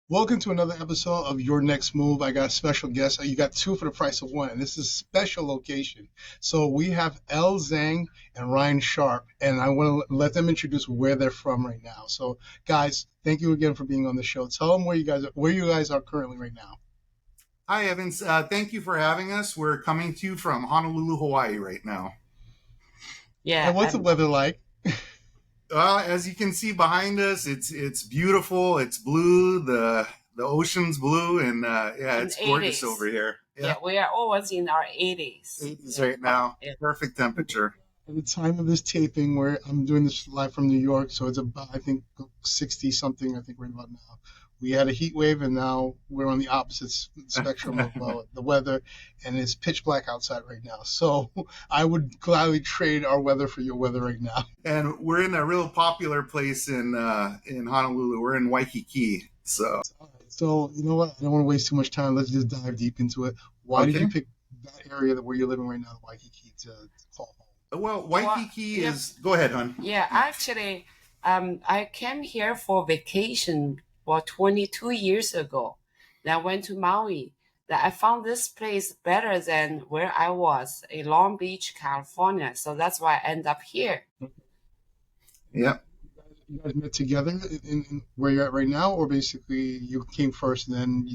Welcome to another episode of Your Next Move. I got a special guest. You got two for the price of one, and this is a special location. So we have Elle Zhang and Ryan Sharpe, and I want to let them introduce where they're from right now. So, guys, thank you again for being on the show. Tell them where you guys are currently right now. Hi, Evans. Thank you for having us. We're coming to you from Honolulu, Hawaii right now. And Yeah, what's the weather like? As you can see behind us, it's beautiful. It's blue. The ocean's blue, and yeah, in it's gorgeous 80s. over here. Yeah, we are always in our 80s. 80s right now. Yeah. Perfect temperature. At the time of this taping, where I'm doing this live from New York, so it's about, I think, 60 something, I think right about now. We had a heat wave, and now we're on the opposite spectrum of the weather, and it's pitch black outside right now. So I would gladly trade our weather for your weather right now. And we're in a real popular place in Honolulu. We're in Waikiki. So So you know what? I don't want to waste too much time. Let's just dive deep into it. Why did you pick that area where you're living right now, Waikiki, to call home? Well, Waikiki Well, is. Go ahead, hon. Yeah, actually, I came here for vacation 22 years ago. Then I went to Maui. Then I found this place better than where I was in Long Beach, California. So that's why I end up here. Yep. You guys met together in where you're at right now, or basically you came first, and then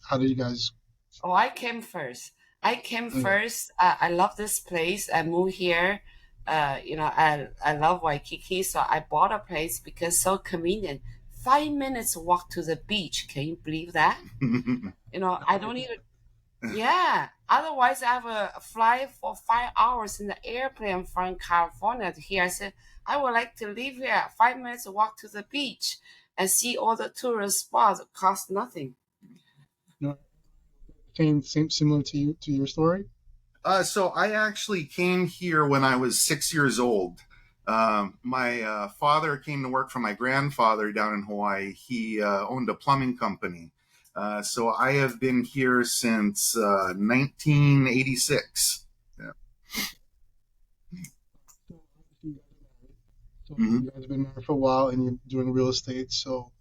how did you guys? Oh, I came first. I love this place. I moved here. I love Waikiki, so I bought a place because it's so convenient. 5 minutes walk to the beach. Can you believe that? I don't need to. Yeah. Otherwise, I have a flight for 5 hours in the airplane from California to here. I said I would like to live here. 5 minutes walk to the beach and see all the tourist spots. It costs nothing. You know, same similar to your story. So I actually came here when I was 6 years old. My father came to work for my grandfather down in Hawaii. He owned a plumbing company. So I have been here since 1986. Yeah. So Mhm. you guys have been married for a while, and you're doing real estate. So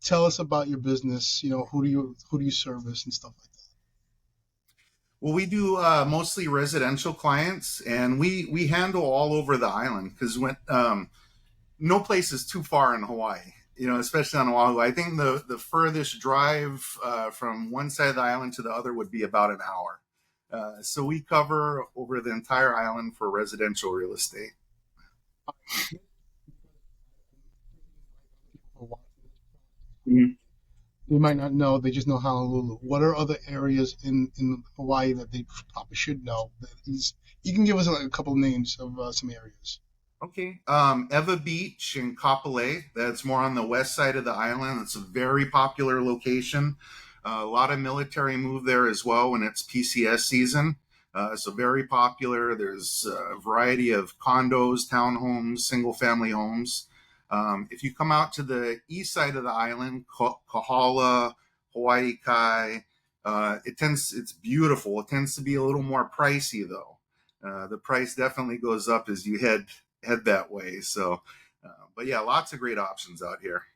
tell us about your business. Who do you service and stuff like that. Well, we do mostly residential clients, and we handle all over the island because when no place is too far in Hawaii. Especially on Oahu. I think the furthest drive from one side of the island to the other would be about an hour. So we cover over the entire island for residential real estate. Mhm. They might not know; they just know Honolulu. What are other areas in Hawaii that they probably should know? You can give us a couple of names of some areas. Okay. Eva Beach in Kapolei. That's more on the west side of the island. It's a very popular location. A lot of military move there as well when it's PCS season. So very popular. There's a variety of condos, townhomes, single family homes. If you come out to the east side of the island, Kahala, Hawaii Kai, it's beautiful. It tends to be a little more pricey though. The price definitely goes up as you head that way. So, but yeah, lots of great options out here.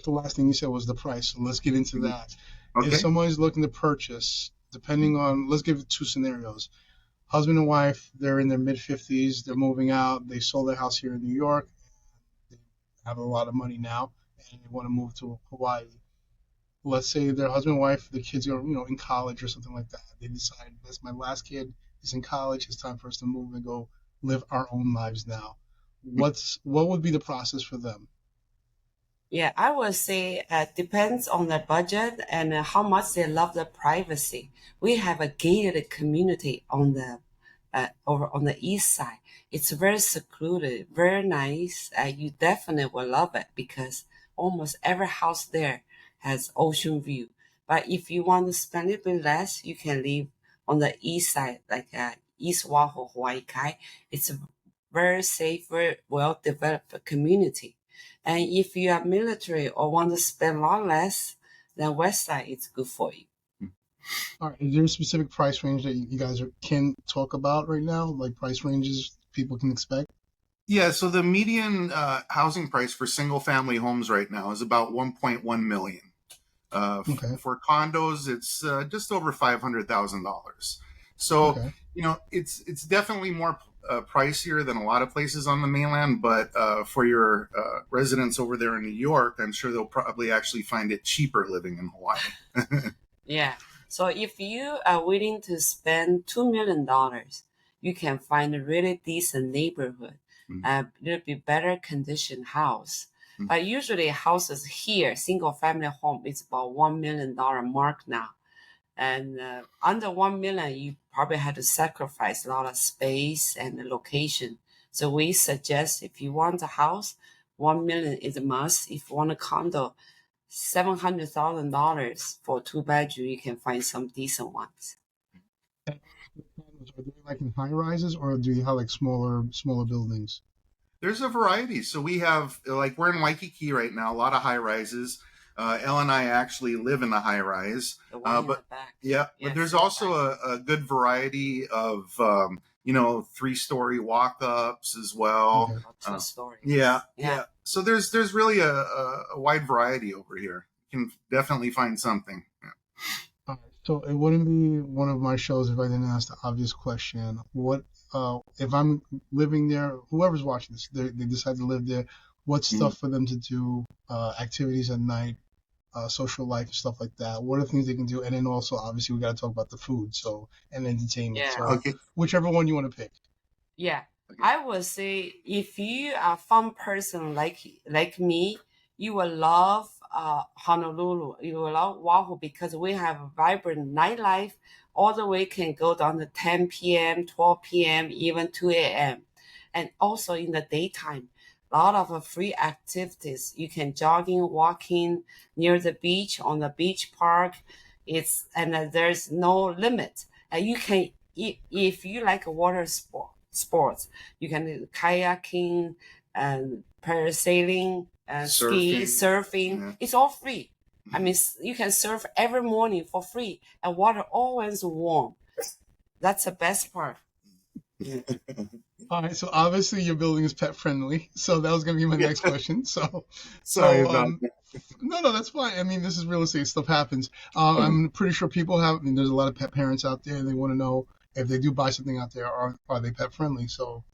The last thing you said was the price, so let's get into that. Okay. If someone is looking to purchase, depending on, let's give it two scenarios. Husband and wife, they're in their mid-50s, they're moving out, they sold their house here in New York, they have a lot of money now, and they want to move to Hawaii. Let's say their husband and wife, the kids are, in college or something like that. They decide, that's my last kid, he's in college, it's time for us to move and go live our own lives now. What would be the process for them? Yeah, I would say depends on the budget and how much they love the privacy. We have a gated community on the over on the east side. It's very secluded, very nice. You definitely will love it because almost every house there has ocean view. But if you want to spend a bit less, you can live on the east side, like East Oahu, Hawaii Kai. It's a very safe, very well developed community. And if you are military or want to spend a lot less, then west side is good for you. All right, is there a specific price range that you guys can talk about right now, like price ranges people can expect? Yeah, so the median housing price for single family homes right now is about 1.1 million. Okay. For condos, it's just over $500,000. So, Okay. it's definitely more pricier than a lot of places on the mainland. But for your residents over there in New York, I'm sure they'll probably actually find it cheaper living in Hawaii. Yeah. So if you are willing to spend $2 million, you can find a really decent neighborhood, a little bit better conditioned house. But usually houses here, single family home, is about $1 million mark now. And under 1 million, you probably had to sacrifice a lot of space and the location. So we suggest if you want a house, 1 million is a must. If you want a condo, $700,000 for 2 bedroom, you can find some decent ones. And are they like in high rises, or do you have like smaller buildings? There's a variety. So we have, like, we're in Waikiki right now, a lot of high rises. Elle and I actually live in a high rise. The one in But the back. yeah, but there's also a good variety of, 3-story walk-ups as well. Okay. 2 stories. Yeah. So there's really a wide variety over here. You can definitely find something. Yeah. All right. So it wouldn't be one of my shows if I didn't ask the obvious question. What if I'm living there? Whoever's watching this, they decide to live there. What stuff for them to do? Activities at night, social life, stuff like that. What are the things they can do? And then also, obviously, we got to talk about the food, and entertainment. Yeah. So Okay. whichever one you want to pick. Yeah. I would say if you are a fun person like me, you will love Honolulu. You will love Oahu because we have a vibrant nightlife. All the way can go down to 10 p.m., 12 p.m., even 2 a.m. And also in the daytime, a lot of free activities. You can jogging, walking near the beach, on the beach park. There's no limit. And you can, if you like water sports, you can do kayaking and parasailing and ski, surfing. Yeah. It's all free. I mean, you can surf every morning for free, and water always warm. That's the best part. All right, so obviously your building is pet friendly, so that was going to be my next question. Sorry about that. No, that's fine. I mean, this is real estate. Stuff happens. I'm pretty sure people have. I mean, there's a lot of pet parents out there. They want to know if they do buy something out there, are they pet friendly? So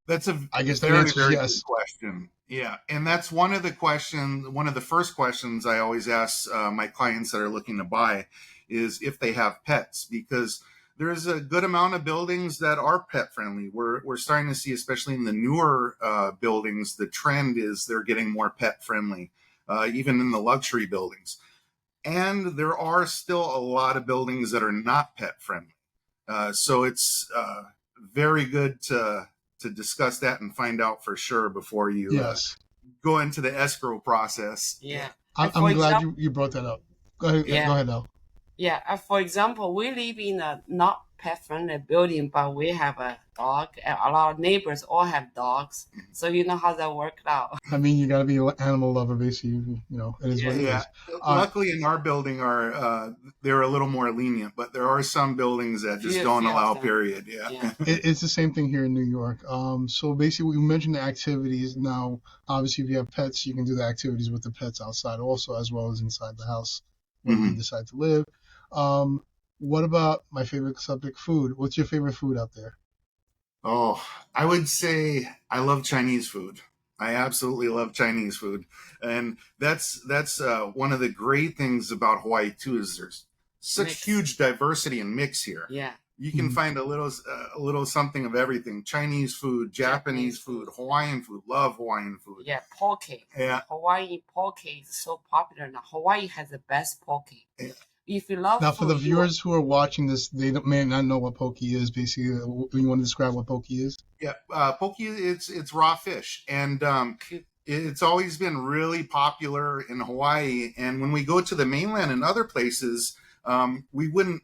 that's I guess the very, answer is very yes. good question. Yeah, and that's one of the first questions I always ask my clients that are looking to buy is if they have pets, because there's a good amount of buildings that are pet friendly. We're starting to see, especially in the newer buildings, the trend is they're getting more pet friendly, even in the luxury buildings. And there are still a lot of buildings that are not pet friendly. So it's very good to discuss that and find out for sure before you go into the escrow process. Yeah. I'm glad you brought that up. Go ahead. Yeah. Go ahead, now. Yeah. For example, we live in a not pet-friendly building, but we have a dog. And a lot of neighbors all have dogs. So you know how that worked out. I mean, you got to be an animal lover, basically. You know, it is what it is. Luckily, in our building, they're a little more lenient, but there are some buildings that just don't allow. Period. Yeah. It's the same thing here in New York. So basically, we mentioned the activities. Now, obviously, if you have pets, you can do the activities with the pets outside, also as well as inside the house when you decide to live. What about my favorite subject, food? What's your favorite food out there? Oh, I would say I love Chinese food. I absolutely love Chinese food. And that's one of the great things about Hawaii too, is there's such huge diversity and mix here. Yeah. You can find a little something of everything. Chinese food, Japanese food, Hawaiian food. Love Hawaiian food. Yeah, poke. Yeah. Hawaii poke is so popular now. Hawaii has the best poke. Yeah. If you love now, food, for the viewers who are watching this, they may not know what poke is. Basically, you want to describe what poke is? Yeah, poke, it's raw fish, and it's always been really popular in Hawaii. And when we go to the mainland and other places, we would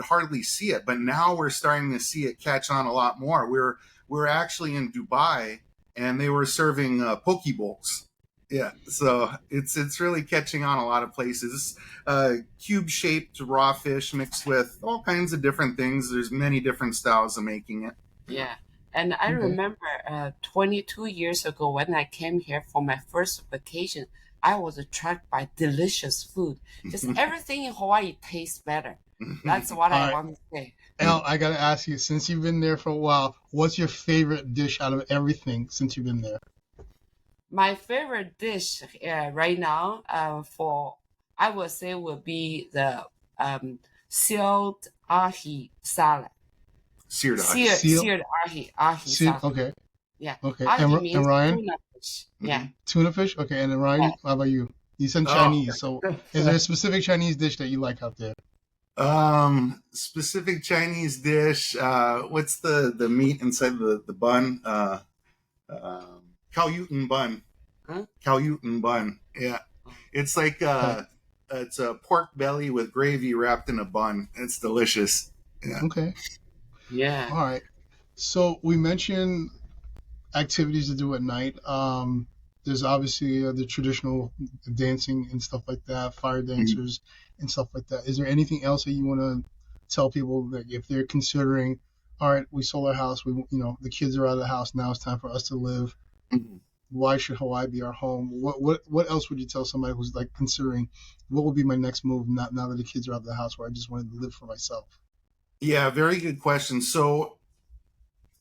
hardly see it. But now we're starting to see it catch on a lot more. We're actually in Dubai, and they were serving poke bowls. Yeah, so it's really catching on a lot of places. Cube-shaped raw fish mixed with all kinds of different things. There's many different styles of making it. Yeah, And I Okay. remember 22 years ago when I came here for my first vacation, I was attracted by delicious food. Just everything in Hawaii tastes better. That's what All I right. want to say. Elle, I gotta ask you, since you've been there for a while, what's your favorite dish out of everything since you've been there? My favorite dish right now I would say would be the sealed ahi salad. Seared ahi. Seal, Seared ahi seal. salad. Okay, Yeah. okay. Ahi And means Ryan, tuna fish. Yeah. Mhm. tuna fish. Okay, and then Ryan, Yeah. how about you? You said Oh, Chinese, so is there a specific Chinese dish that you like out there? specific Chinese dish. What's the meat inside the bun? Cow Yuten bun. Huh? Cow Yuten bun. Yeah, it's like Okay, it's a pork belly with gravy wrapped in a bun. It's delicious. Yeah. okay, Yeah. all right. So we mentioned activities to do at night. There's obviously the traditional dancing and stuff like that, fire Mhm. dancers and stuff like that. Is there anything else that you want to tell people that if they're considering, all right, we sold our house, the kids are out of the house, now it's time for us to live. Mhm. Why should Hawaii be our home? What else would you tell somebody who's like considering what will be my next move now that the kids are out of the house where I just wanted to live for myself? Yeah, very good question. So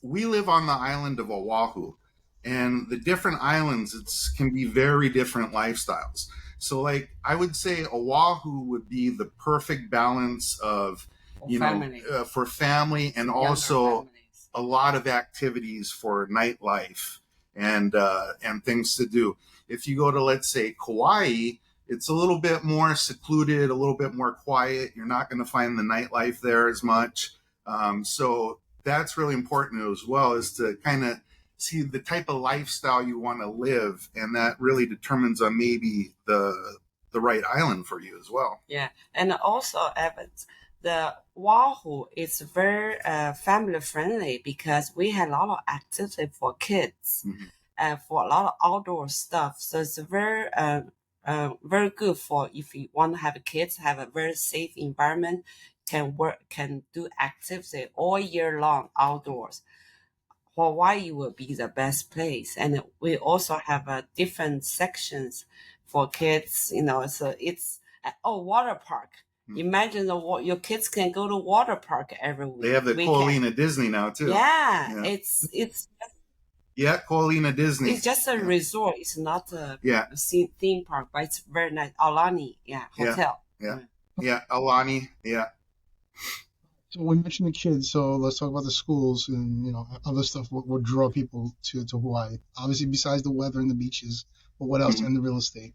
we live on the island of Oahu, and the different islands can be very different lifestyles. So, like, I would say Oahu would be the perfect balance of, For family. for family and Younger also families. a lot of activities for nightlife and things to do. If you go to, let's say, Kauai, it's a little bit more secluded, a little bit more quiet. You're not going to find the nightlife there as much. So that's really important as well, is to kind of see the type of lifestyle you want to live, and that really determines on maybe the right island for you as well. Yeah. And also, Evans, the Wahoo is very family friendly because we have a lot of activity for kids Mhm. and for a lot of outdoor stuff. So it's very good for if you want to have kids, have a very safe environment, can do activity all year long outdoors. Hawaii will be the best place. And we also have different sections for kids, so it's, water park. Mhm. Imagine your kids can go to water park every They have the weekend. Koalina Disney now too. Yeah, Yeah. it's Koalina Disney. it's just a Yeah. resort. It's not Yeah. a theme park, but it's very nice. Alani, hotel. Yeah. Alani. Yeah. So we mentioned the kids, so let's talk about the schools and other stuff. What would draw people to Hawaii? Obviously, besides the weather and the beaches, but what else? Mhm. And the real estate.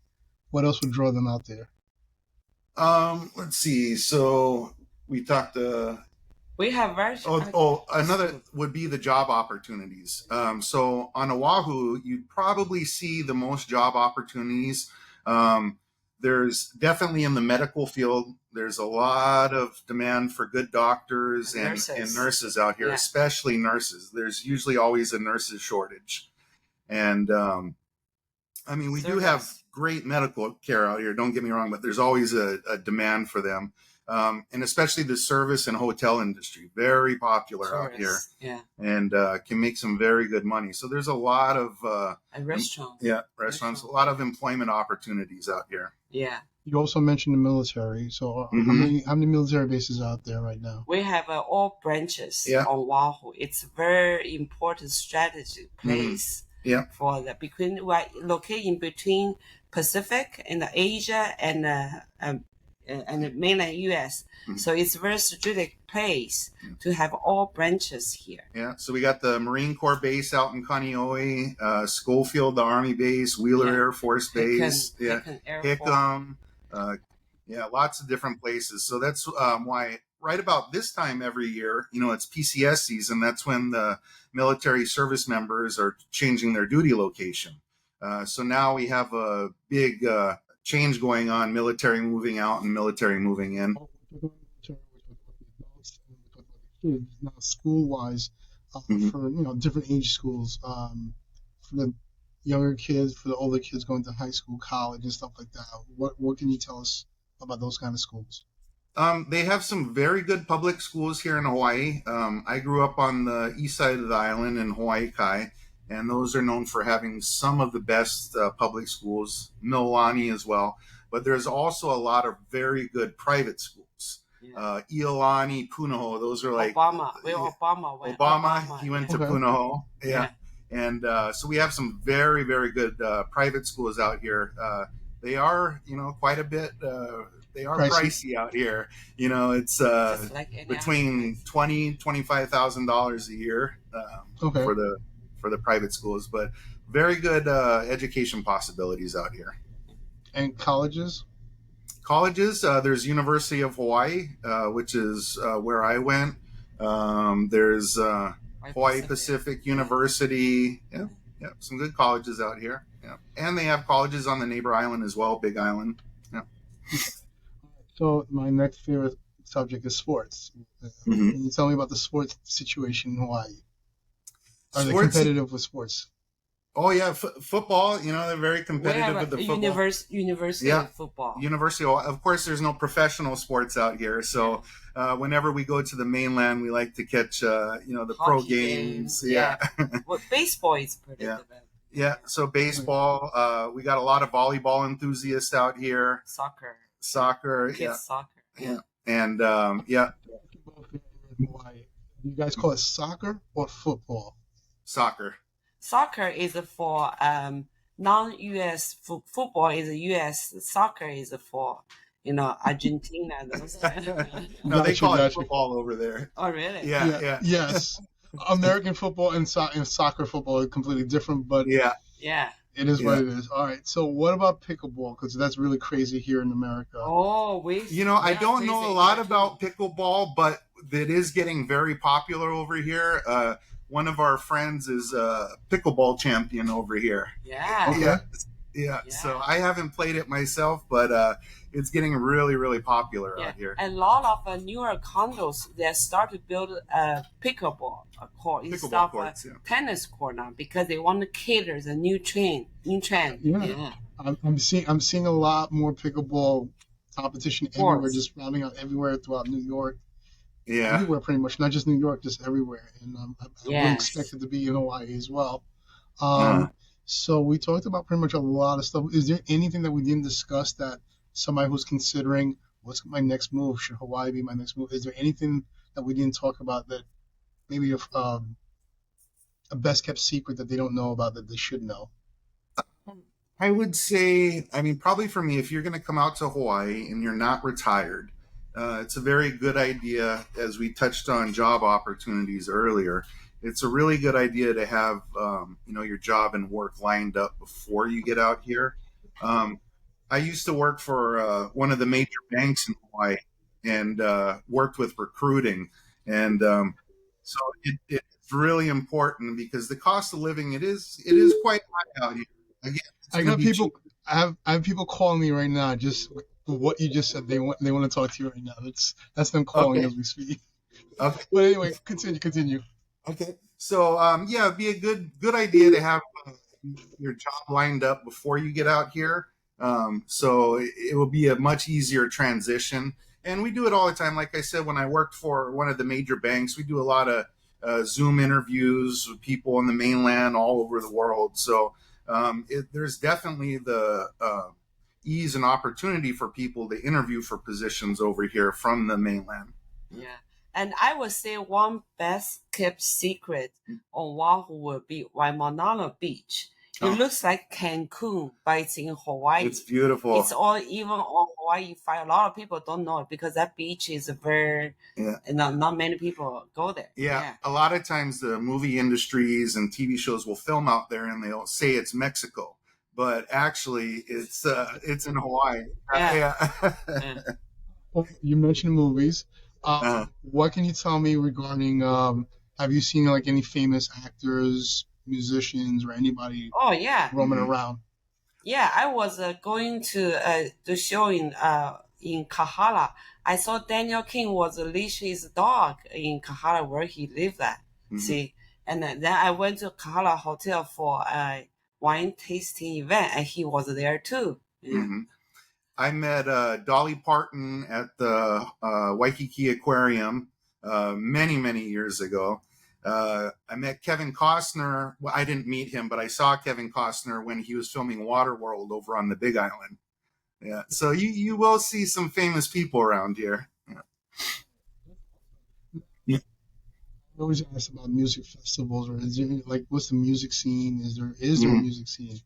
What else would draw them out there? Let's see. So we talked. We have very Another would be the job opportunities. So on Oahu, you'd probably see the most job opportunities. There's definitely in the medical field, there's a lot of demand for good doctors and nurses out here, Yeah. especially nurses. There's usually always a nurses shortage. And I mean, we do have great medical care out here, don't get me wrong, but there's always a demand for them. And especially the service and hotel industry, very popular out here, and can make some very good money. So there's a lot of restaurants. Restaurants, a lot of employment opportunities out here. Yeah. You also mentioned the military. So how many military bases are out there right now? We have all branches on Oahu. It's a very important strategic place. For the we're located in between Pacific and Asia and the mainland U.S. Mhm. So it's a very strategic place to have all branches here. Yeah, so we got the Marine Corps base out in Kaneohe, Schofield, the Army base, Wheeler Air Force Base, Hickam, lots of different places. So that's why right about this time every year, it's PCS season. That's when the military service members are changing their duty location. So now we have a big change going on, military moving out and military moving in. Now, school-wise, for different age schools, for the younger kids, for the older kids going to high school, college, and stuff like that. What can you tell us about those kind of schools? They have some very good public schools here in Hawaii. I grew up on the east side of the island in Hawaii Kai, and those are known for having some of the best public schools, Mililani as well. But there's also a lot of very good private schools. Yeah. Iolani, Punahou, those are like Obama. Where Obama went. Obama. He went to Okay. Punahou. Yeah. Yeah. And so we have some very, very good private schools out here. They are, quite a bit. They are pricey out here. It's Just like any between $25,000 a year Okay. for the private schools, but very good education possibilities out here. And colleges? Colleges, there's University of Hawaii, which is where I went. There's Hawaii Pacific University. Yeah, some good colleges out here. Yeah, and they have colleges on the neighbor island as well, Big Island. Yeah. So my next favorite subject is sports. Mhm. Can you tell me about the sports situation in Hawaii? Are they Sports- competitive with sports? Oh yeah, football. They're very competitive with the football. University Yeah. football. University. Of course, there's no professional sports out here, so whenever we go to the mainland, we like to catch the pro Hockey games. games, Yeah. Well, baseball is pretty Yeah. good. Yeah, so baseball. We got a lot of volleyball enthusiasts out here. Soccer. Soccer. Kids soccer. Yeah. And In Hawaii. Do you guys call it soccer or football? soccer. Soccer is for non-US football is US. Soccer is for Argentina. Those. No, they Gotcha, call it gotcha. football over there. Oh really? Yeah. Yes. American football and soccer football are completely different, but Yeah. Yeah. it is what it is. All right. So what about pickleball? Because that's really crazy here in America. Oh, I don't know a lot about pickleball, but it is getting very popular over here. One of our friends is a pickleball champion over here. Yeah. Okay. Yeah. So I haven't played it myself, but it's getting really, really popular out here. A lot of newer condos they start to build a pickleball court instead of courts, a tennis court now because they want to cater the new trend. Yeah. I'm seeing a lot more pickleball competition everywhere, just sprouting out everywhere throughout New York. Yeah. Everywhere, pretty much, not just New York, just everywhere. And I would expect it to be in Hawaii as well. So we talked about pretty much a lot of stuff. Is there anything that we didn't discuss that somebody who's considering what's my next move? Should Hawaii be my next move? Is there anything that we didn't talk about that maybe a best kept secret that they don't know about that they should know? I would say, probably for me, if you're going to come out to Hawaii and you're not retired, it's a very good idea, as we touched on job opportunities earlier. It's a really good idea to have, your job and work lined up before you get out here. I used to work for one of the major banks in Hawaii and worked with recruiting. And so it's really important because the cost of living, it is quite high out here. Again, I got people. I have people calling me right now. Just what you just said, they want to talk to you right now. That's them calling as we speak. Okay. But anyway, continue. Okay. So it'd be a good idea to have your job lined up before you get out here. So it will be a much easier transition. And we do it all the time. Like I said, when I worked for one of the major banks, we do a lot of Zoom interviews with people on the mainland all over the world. So there's definitely the ease and opportunity for people to interview for positions over here from the mainland. Yeah. And I would say one best kept secret on Oahu would be Waimanalo Beach. It looks like Cancun, but it's in Hawaii. It's beautiful. It's all even on Hawaii. You find a lot of people don't know it because that beach is very, not many people go there. Yeah. A lot of times the movie industries and TV shows will film out there and they'll say it's Mexico, but actually it's in Hawaii. Well, you mentioned movies. What can you tell me regarding? Have you seen like any famous actors, musicians, or anybody? Oh yeah, roaming around. Yeah, I was going to the show in Kahala. I saw Daniel King was leash his dog in Kahala where he lived at. See, and then I went to Kahala Hotel for a wine tasting event, and he was there too. Yeah. I met Dolly Parton at the Waikiki Aquarium many, many years ago. I met Kevin Costner. Well, I didn't meet him, but I saw Kevin Costner when he was filming Waterworld over on the Big Island. Yeah, so you will see some famous people around here. Yeah. I always ask about music festivals, or is there like what's the music scene? Is there a music scene?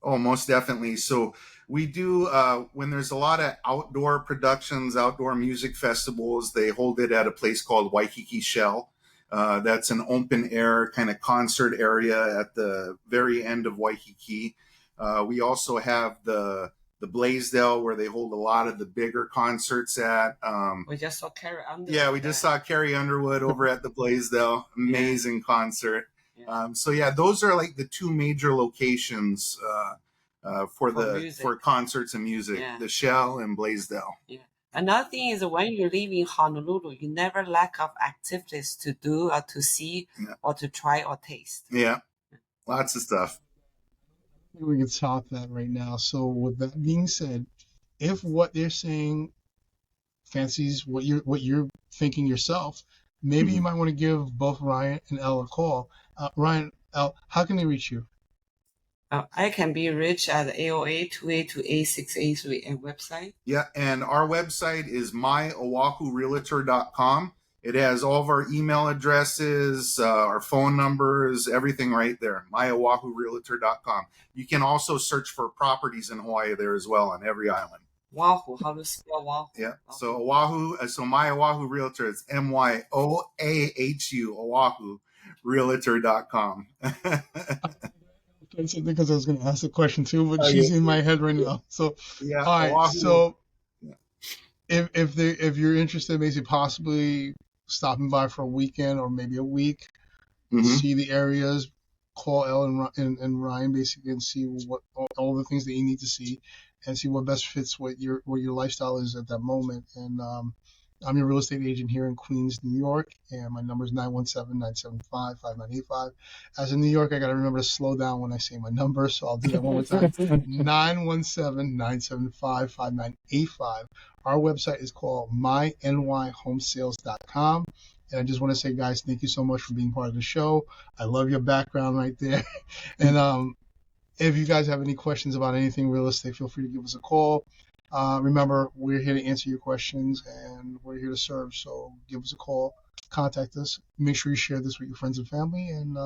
Oh, most definitely. So we do when there's a lot of outdoor productions, outdoor music festivals. They hold it at a place called Waikiki Shell. That's an open air kind of concert area at the very end of Waikiki. We also have the Blaisdell where they hold a lot of the bigger concerts at. We just saw Carrie Underwood. Yeah, we just saw Carrie Underwood over at the Blaisdell. Amazing concert. So yeah, those are like the two major locations for concerts and music. The Shell and Blaisdell. Yeah. Another thing is when you live in Honolulu, you never lack of activities to do or to see or to try or taste. Yeah, lots of stuff. I think we can top that right now. So with that being said, if what they're saying fancies what you're thinking yourself, maybe you might want to give both Ryan and Elle a call. Ryan, Elle, how can they reach you? I can be reached at AOA 2828683 and website. Yeah, and our website is myoahurealtor.com. It has all of our email addresses, our phone numbers, everything right there. myoahurealtor.com. You can also search for properties in Hawaii there as well on every island. Oahu, how to spell Oahu? Yeah, so Oahu, so My Oahu Realtor is MYOAHU, oahurealtor.com. Because I was going to ask a question too, but she's in my head right now. So, yeah, all right. Oahu. So, if you're interested, basically possibly stopping by for a weekend or maybe a week, see the areas, call Elle and Ryan basically and see what all the things that you need to see, and see what best fits what your lifestyle is at that moment. And I'm your real estate agent here in Queens, New York, and my number is 917-975-5985. As in New York, I got to remember to slow down when I say my number, so I'll do that one more time. 917-975-5985. Our website is called mynyhomesales.com. And I just want to say, guys, thank you so much for being part of the show. I love your background right there. And if you guys have any questions about anything real estate, feel free to give us a call. Remember, we're here to answer your questions and we're here to serve. So give us a call, contact us. Make sure you share this with your friends and family. And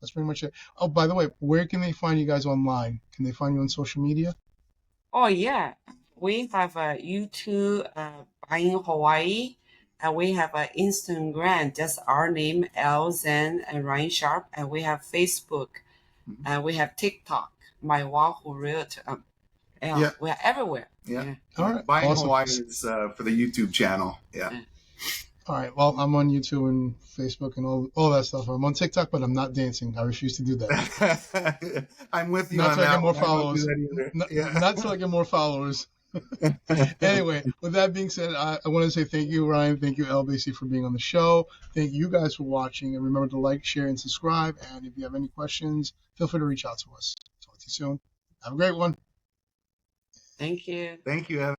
that's pretty much it. Oh, by the way, where can they find you guys online? Can they find you on social media? Oh, yeah. We have a YouTube, Buying Hawaii. And we have an Instagram, just our name, Elle Zhang Ryane Sharpe. And we have Facebook. And we have TikTok, My Oahu Realtor. We are everywhere. Yeah. All right. Buying Awesome. Hawaii is for the YouTube channel. Yeah. All right. Well, I'm on YouTube and Facebook and all that stuff. I'm on TikTok, but I'm not dancing. I refuse to do that. I'm with you not on till I that. Get more followers. Not till I get more followers. Anyway, with that being said, I want to say thank you, Ryan. Thank you, Elle, basically, for being on the show. Thank you guys for watching. And remember to like, share, and subscribe. And if you have any questions, feel free to reach out to us. Talk to you soon. Have a great one. Thank you. Thank you, Evan.